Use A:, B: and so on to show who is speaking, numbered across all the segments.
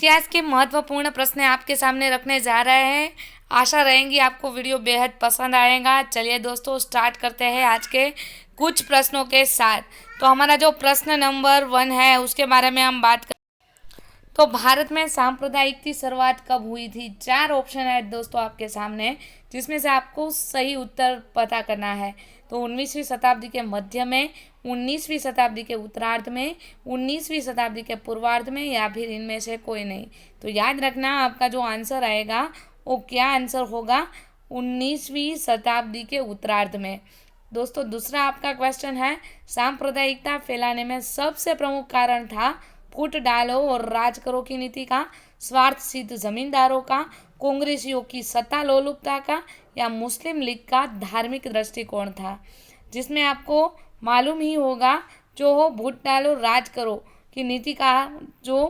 A: इतिहास के महत्वपूर्ण प्रश्न आपके सामने रखने जा रहे हैं। आशा रहेंगी आपको वीडियो बेहद पसंद आएगा। चलिए दोस्तों, स्टार्ट करते हैं आज के कुछ प्रश्नों के साथ। तो हमारा जो प्रश्न नंबर 1 है उसके बारे में हम बात करें। तो भारत में सांप्रदायिक की शुरुआत कब हुई थी? 4 ऑप्शन है दोस्तों आपके सामने, जिसमें से आपको सही उत्तर पता करना है। तो 19वीं शताब्दी के मध्य में, 19वीं शताब्दी के उत्तरार्ध में, 19वीं शताब्दी के पूर्वार्ध में, या फिर इनमें से कोई नहीं। तो याद रखना आपका जो आंसर आएगा वो क्या आंसर होगा, 19वीं शताब्दी के उत्तरार्ध में। दोस्तों दूसरा आपका क्वेश्चन है, सांप्रदायिकता फैलाने में सबसे प्रमुख कारण था फूट डालो और राज करो की नीति का, स्वार्थ सिद्ध जमींदारों का, कांग्रेसियों की सत्ता लोलुपता का, या मुस्लिम लीग का धार्मिक दृष्टिकोण था। जिसमें आपको मालूम ही होगा जो हो वोट डालो राज करो की नीति का जो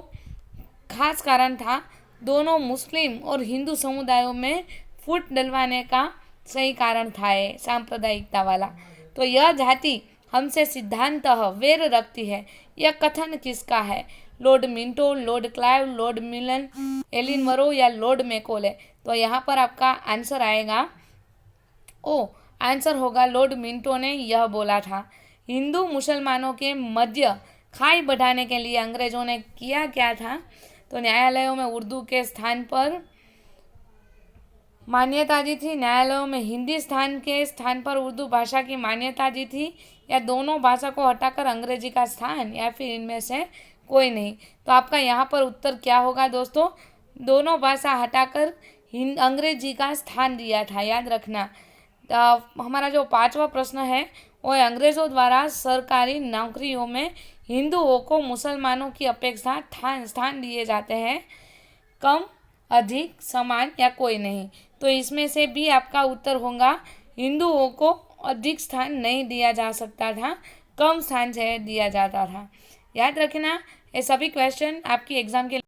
A: खास कारण था, दोनों मुस्लिम और हिंदू समुदायों में फूट डलवाने का सही कारण था ये सांप्रदायिकता वाला। तो यह जाति हमसे सिद्धांतः वैर रखती है, यह कथन किसका है? Lord Minto, Lord Clive, Lord Milner, एलिन मरो या लॉर्ड मैकॉले? तो यहाँ पर आपका आंसर आएगा आंसर होगा लॉर्ड मिंटो ने यह बोला था। हिंदू मुसलमानों के मध्य खाई बढ़ाने के लिए अंग्रेजों ने किया क्या था? तो न्यायालयों में उर्दू के स्थान पर मान्यता दी थी, न्यायालयों में हिंदी के स्थान पर उर्दू भाषा की मान्यता दी थी, या दोनों भाषा को हटाकर अंग्रेजी का स्थान, या फिर इनमें से कोई नहीं। तो आपका यहाँ पर उत्तर क्या होगा दोस्तों? दोनों भाषा हटाकर अंग्रेजी का स्थान दिया था, याद रखना। हमारा जो 5वां प्रश्न है वो है, अंग्रेज़ों द्वारा सरकारी नौकरियों में हिंदुओं को मुसलमानों की अपेक्षा स्थान दिए जाते हैं, कम, अधिक, समान या कोई नहीं? तो इसमें से भी आपका उत्तर होगा हिंदुओं को अधिक स्थान नहीं दिया जा सकता था, कम स्थान से दिया जाता था। याद रखना ये सभी क्वेश्चन आपकी एग्जाम के।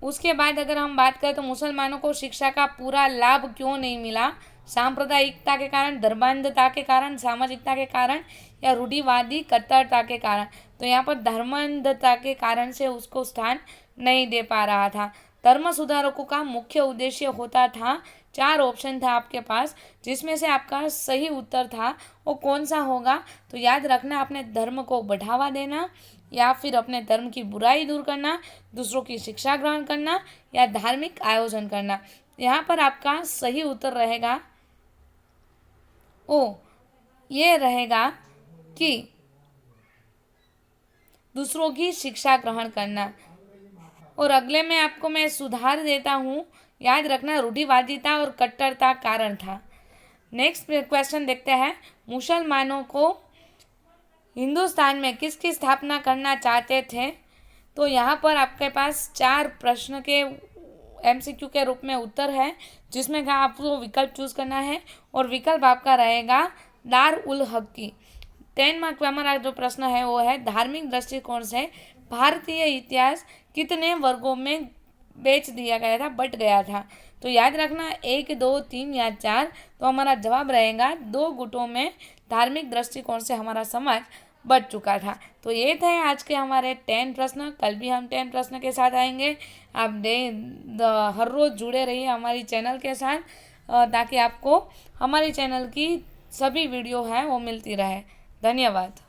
A: उसके बाद अगर हम बात करें तो मुसलमानों को शिक्षा का पूरा लाभ क्यों नहीं मिला? सांप्रदायिकता के कारण, धर्मांधता के कारण, सामाजिकता के कारण, या रूढ़िवादी कट्टरता के कारण? तो यहाँ पर धर्मांधता के कारण से उसको स्थान नहीं दे पा रहा था। धर्म सुधारकों का मुख्य उद्देश्य होता था, 4 ऑप्शन था आपके पास, जिसमें से आपका सही उत्तर था वो कौन सा होगा? तो याद रखना, अपने धर्म को बढ़ावा देना, या फिर अपने धर्म की बुराई दूर करना, दूसरों की शिक्षा ग्रहण करना, या धार्मिक आयोजन करना। यहाँ पर आपका सही उत्तर रहेगा ये रहेगा कि दूसरों की शिक्षा ग्रहण करना। और अगले में आपको मैं सुधार देता हूँ, याद रखना रूढ़िवादिता और कट्टरता कारण था। नेक्स्ट क्वेश्चन देखते हैं, मुसलमानों को हिंदुस्तान में किसकी स्थापना करना चाहते थे? तो यहाँ पर आपके पास 4 प्रश्न के MCQ के रूप में उत्तर है, जिसमें का आपको विकल्प चूज करना है, और विकल्प आपका रहेगा दार उल हक की। 10 मार्क का हमारा जो प्रश्न है वो है, धार्मिक दृष्टिकोण से भारतीय इतिहास कितने वर्गों में बेच दिया गया था, बट गया था? तो याद रखना 1, 2, 3 या 4। तो हमारा जवाब रहेगा 2 गुटों में धार्मिक दृष्टिकोण से हमारा समाज बच चुका था। तो ये थे आज के हमारे 10 प्रश्न। कल भी हम 10 प्रश्न के साथ आएंगे। आप हर रोज़ जुड़े रहिए हमारी चैनल के साथ, ताकि आपको हमारी चैनल की सभी वीडियो है वो मिलती रहे। धन्यवाद।